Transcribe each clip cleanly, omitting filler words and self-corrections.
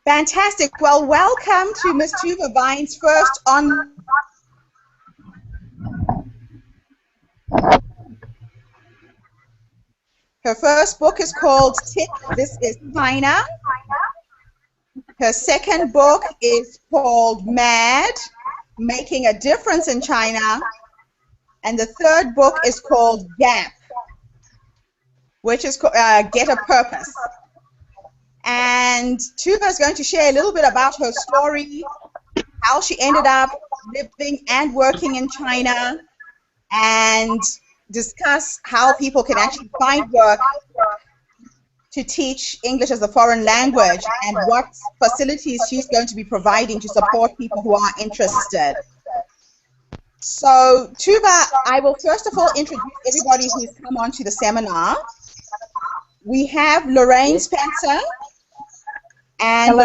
Fantastic. Well, welcome to Miss Tove Vine's first on. Her first book is called Tick, This is China. Her second book is called Mad, Making a Difference in China. And the third book is called Gap, which is Get a Purpose. And Tove is going to share a little bit about her story, how she ended up living and working in China, and discuss how people can actually find work to teach English as a foreign language and what facilities she's going to be providing to support people who are interested. So, Tove, I will first of all introduce everybody who's come on to the seminar. We have Lorraine Spencer, and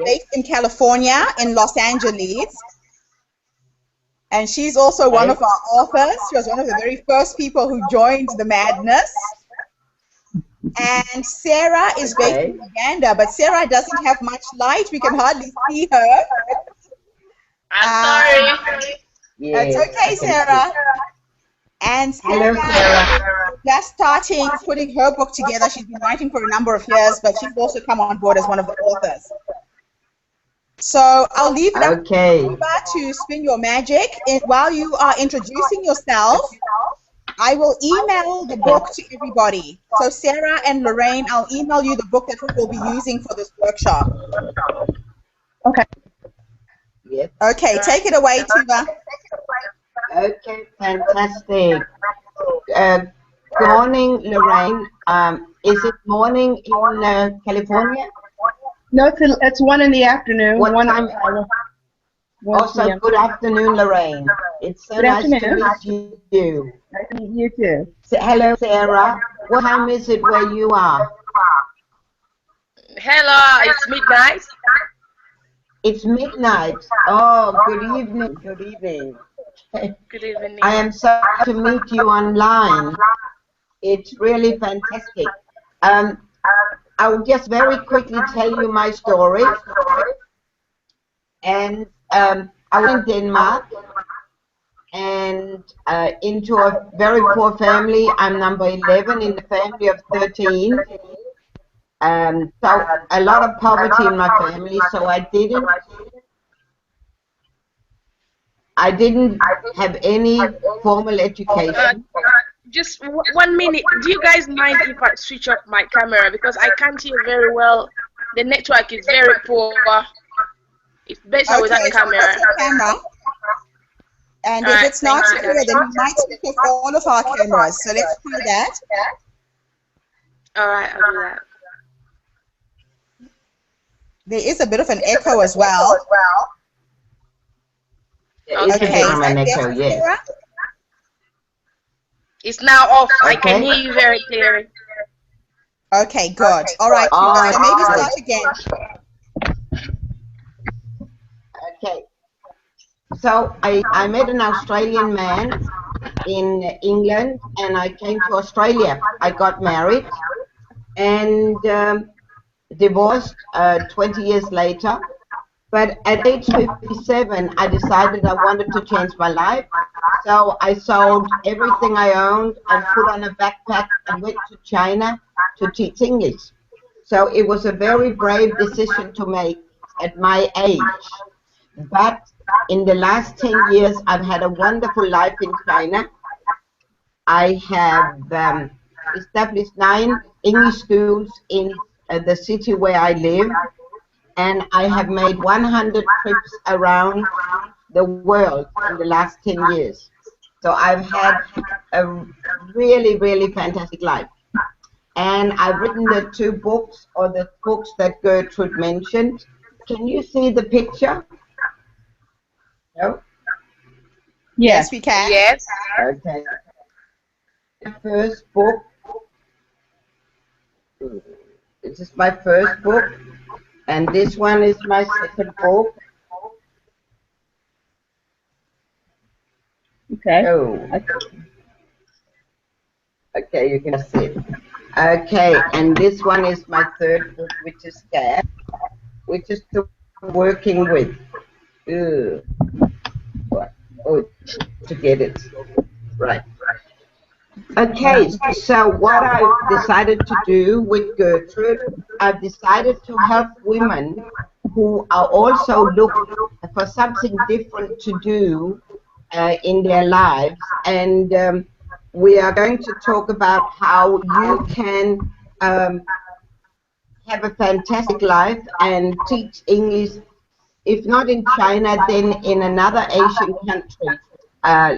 based in California, in Los Angeles. And she's also one of our authors. She was one of the very first people who joined the madness. And Sarah is based in Uganda, but Sarah doesn't have much light. We can hardly see her. I'm sorry. It's okay, Sarah. And Sarah is just starting putting her book together. She's been writing for a number of years, but she's also come on board as one of the authors. So I'll leave it up to you to spin your magic. And while you are introducing yourself, I will email the book to everybody. So Sarah and Lorraine, I'll email you the book that we'll be using for this workshop. Okay. Yes. Okay, take it away, Tove. Okay, fantastic. Good morning, Lorraine. Is it morning in California? No, it's 1 in the afternoon. What time? Also, good afternoon, Lorraine. It's so nice to meet you. Nice to meet you too. Hello, Sarah. What time is it where you are? Hello, it's midnight. It's midnight. Oh, good evening. Good evening. Good evening. I am so happy to meet you online. It's really fantastic. I will just very quickly tell you my story. And I was in Denmark and into a very poor family. I'm number 11 in the family of 13. So a lot of poverty in my family, so I didn't have any formal education. Just 1 minute. Do you guys mind if I switch off my camera, because I can't hear very well? The network is very poor. It's better without camera. And if it's not clear, then we might switch off all of our cameras. So let's try that. All right, I'll do that. There is a bit of an echo as well. Okay, yes. It's now off. I can hear you very clearly. Okay, good. All right, so maybe start again. Okay. So I met an Australian man in England, and I came to Australia. I got married and divorced 20 years later. But at age 57, I decided I wanted to change my life. So I sold everything I owned and put on a backpack and went to China to teach English. So it was a very brave decision to make at my age. But in the last 10 years, I've had a wonderful life in China. I have established 9 English schools in the city where I live. And I have made 100 trips around the world in the last 10 years. So I've had a really, really fantastic life. And I've written the 2 books, or the books that Gertrude mentioned. Can you see the picture? No? Yes, we can. Yes. Okay. The first book. This is my first book. And this one is my second book. Okay. Oh. Okay, you can see it. Okay, and this one is my third book, which is Gap, we're just working with. Oh, to get it right. Okay, so what I've decided to do with Gertrude, I've decided to help women who are also looking for something different to do in their lives, and we are going to talk about how you can have a fantastic life and teach English, if not in China, then in another Asian country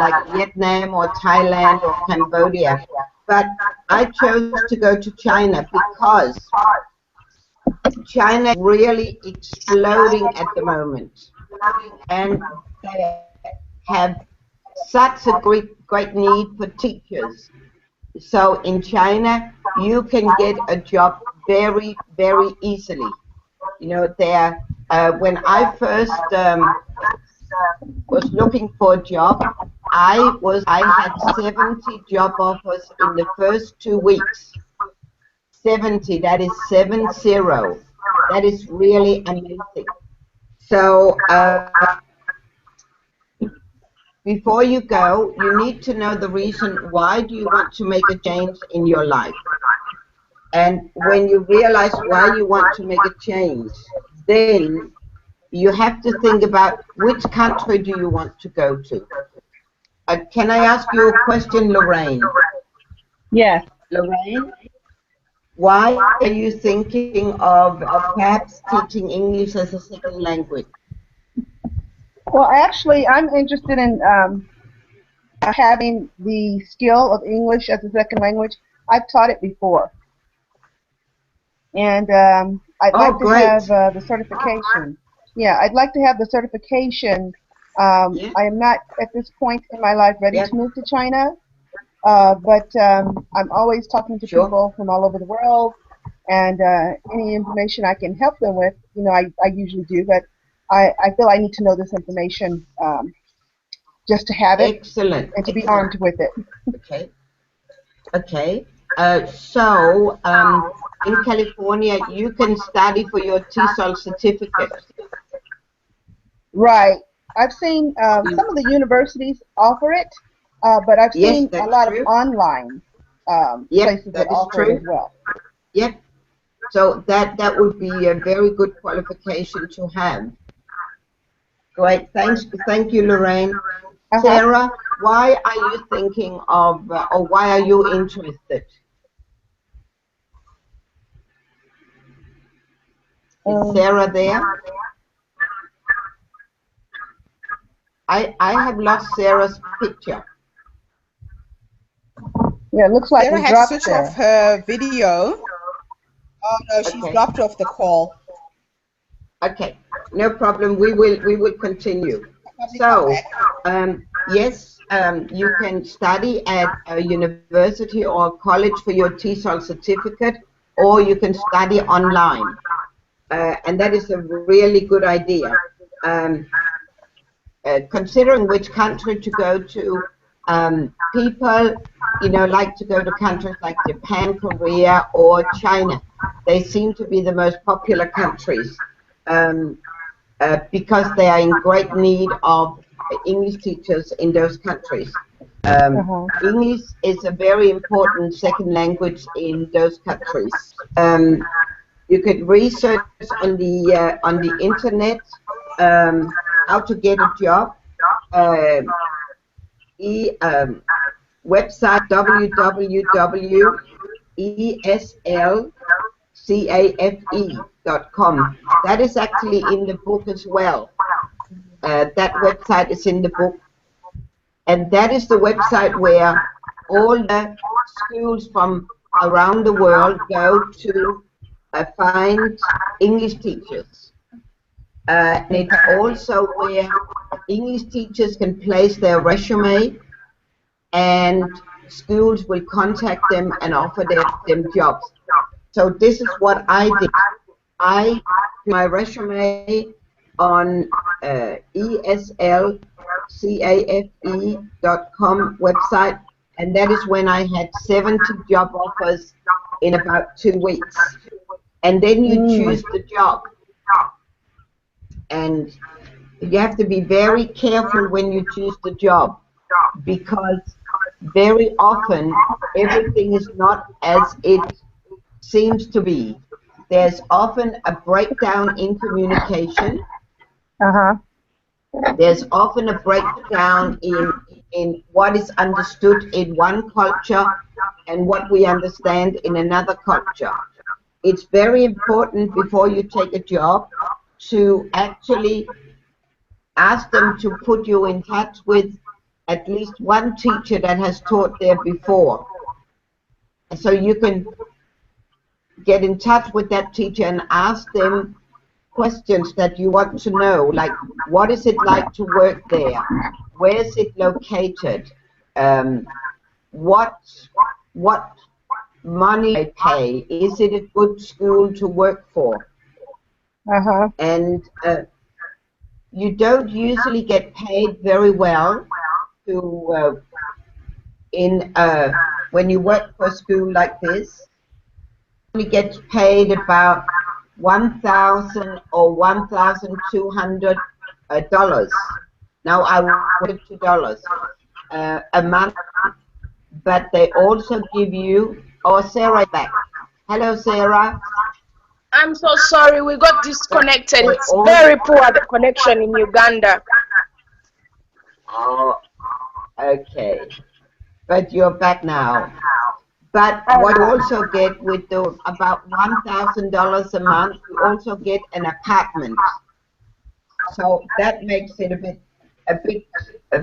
like Vietnam or Thailand or Cambodia. But I chose to go to China because China is really exploding at the moment, and they have such a great need for teachers. So in China, you can get a job very, very easily. You know, there. When I first was looking for a job, I had 70 job offers in the first 2 weeks. 70. That is 70. That is really amazing. So before you go, you need to know the reason why do you want to make a change in your life. And when you realize why you want to make a change, then you have to think about which country do you want to go to. Can I ask you a question, Lorraine? Yes. Lorraine, why are you thinking of perhaps teaching English as a second language? Well, actually, I'm interested in having the skill of English as a second language. I've taught it before. And I'd like to have the certification. Yeah, I'd like to have the certification. I am not at this point in my life ready to move to China, but I'm always talking to people from all over the world, and any information I can help them with, you know, I usually do, but I feel I need to know this information just to have it. Excellent. And to be armed with it. Okay. Okay. So in California, you can study for your TESOL certificate. Right. I've seen some of the universities offer it, but I've seen a lot of online places that offer it as well. Yep. So that would be a very good qualification to have. Great. Thank you, Lorraine. Sarah, why are you thinking of, or why are you interested? Is Sarah there? I have lost Sarah's picture. Yeah, it looks like Sarah had to switch off her video. Oh no, she's dropped off the call. Okay, no problem. We will continue. So, yes, you can study at a university or a college for your TESOL certificate, or you can study online, and that is a really good idea. Considering which country to go to, people, you know, like to go to countries like Japan, Korea, or China. They seem to be the most popular countries. Because they are in great need of English teachers in those countries. English is a very important second language in those countries. You could research on the internet how to get a job. Website www.eslcafe.com. That is actually in the book as well. That website is in the book, and that is the website where all the schools from around the world go to find English teachers. And it's also where English teachers can place their resume, and schools will contact them and offer them jobs. So this is what I did. I put my resume on eslcafe.com website, and that is when I had 70 job offers in about 2 weeks. And then you choose the job. and you have to be very careful when you choose the job, because very often everything is not as it seems to be. There's often a breakdown in communication. There's often a breakdown in what is understood in one culture and what we understand in another culture. It's very important before you take a job to actually ask them to put you in touch with at least one teacher that has taught there before. So you can get in touch with that teacher and ask them questions that you want to know, like what is it like to work there? Where is it located? What money I pay? Is it a good school to work for? And you don't usually get paid very well to when you work for a school like this. You get paid about $1,000 or $1,200. Now I wanted $2 a month, but they also give you. Oh, Sarah back. Hello, Sarah. I'm so sorry, we got disconnected. It's very poor, the connection in Uganda. Oh, okay. But you're back now. But what you also get with the about $1,000 a month, you also get an apartment. So that makes it a bit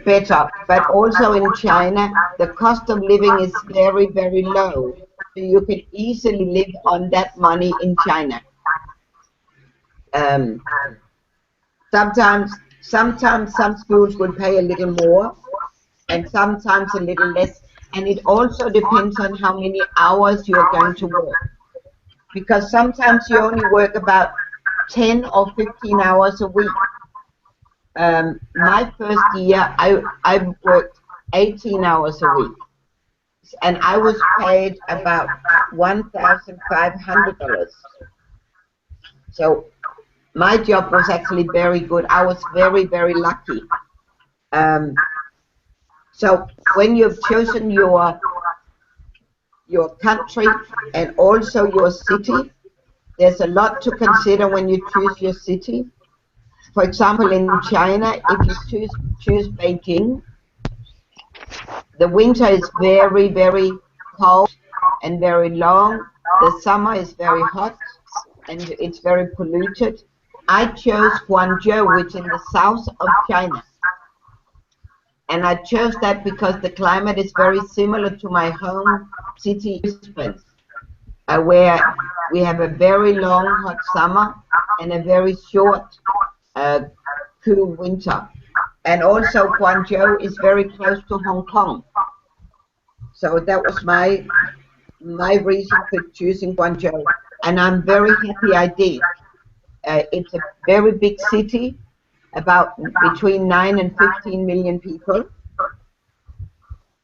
better. But also in China, the cost of living is very, very low. So you can easily live on that money in China. Sometimes some schools will pay a little more, and sometimes a little less. And it also depends on how many hours you're going to work. Because sometimes you only work about 10 or 15 hours a week. My first year, I worked 18 hours a week. And I was paid about $1,500. So my job was actually very good. I was very, very lucky. So when you've chosen your country and also your city, there's a lot to consider when you choose your city. For example, in China, if you choose Beijing, the winter is very, very cold and very long. The summer is very hot and it's very polluted. I chose Guangzhou, which is in the south of China. And I chose that because the climate is very similar to my home city, Brisbane, where we have a very long hot summer and a very short cool winter. And also Guangzhou is very close to Hong Kong. So that was my reason for choosing Guangzhou. And I'm very happy I did. It's a very big city, about between 9 and 15 million people.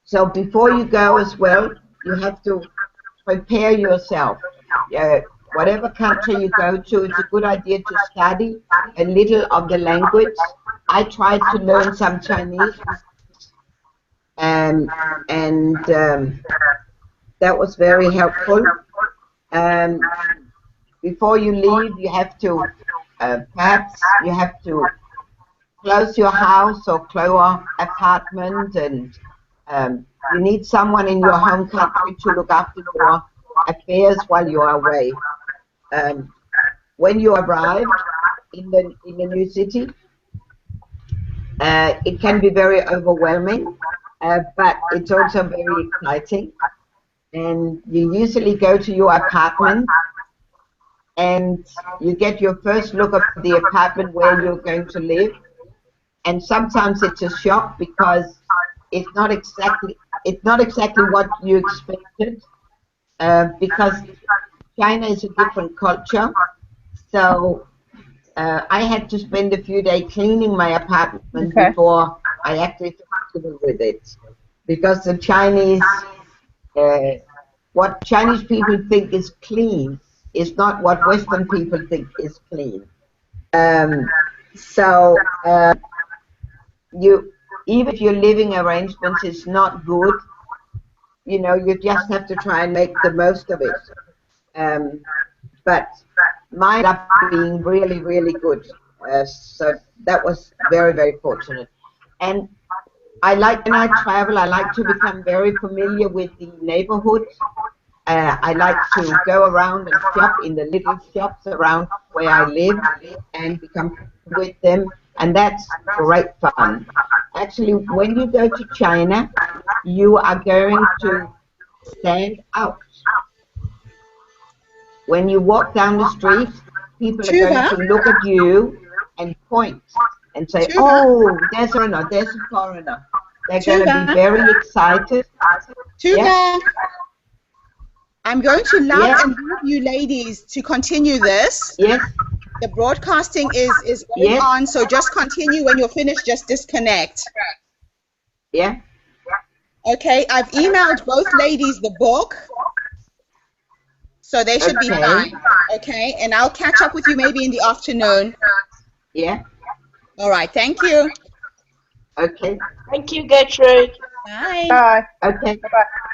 So before you go as well, you have to prepare yourself. Whatever country you go to, it's a good idea to study a little of the language. I tried to learn some Chinese, and that was very helpful. Before you leave, you have to perhaps you have to close your house or close your apartment, and you need someone in your home country to look after your affairs while you are away. When you arrive in the new city, it can be very overwhelming, but it's also very exciting. And you usually go to your apartment and you get your first look at the apartment where you're going to live. And sometimes it's a shock because it's not exactly what you expected, because China is a different culture. So I had to spend a few days cleaning my apartment before I actually comfortable with it, because the Chinese, what Chinese people think is clean is not what Western people think is clean. So you, even if your living arrangements is not good, you know, you just have to try and make the most of it. But mine ended up being really, really good. So that was very, very fortunate. And I like, when I travel, I like to become very familiar with the neighborhood. I like to go around and shop in the little shops around where I live and become with them, and that's great fun. Actually, when you go to China, you are going to stand out. When you walk down the street, people are going Tuva, to look at you and point and say, Tuva, "Oh, there's a foreigner, there's a foreigner." They're going to be Tuva, very excited. Yeah, Tuva. I'm going to love yes, and leave you ladies to continue this. yes, The broadcasting is going yes, on, so just continue. When you're finished, just disconnect. yeah. Okay, I've emailed both ladies the book, so they should be Okay. fine. Okay, and I'll catch up with you maybe in the afternoon. Yeah. All right, thank you. Okay. Thank you, Gertrude. Bye. Bye. Okay. Bye-bye.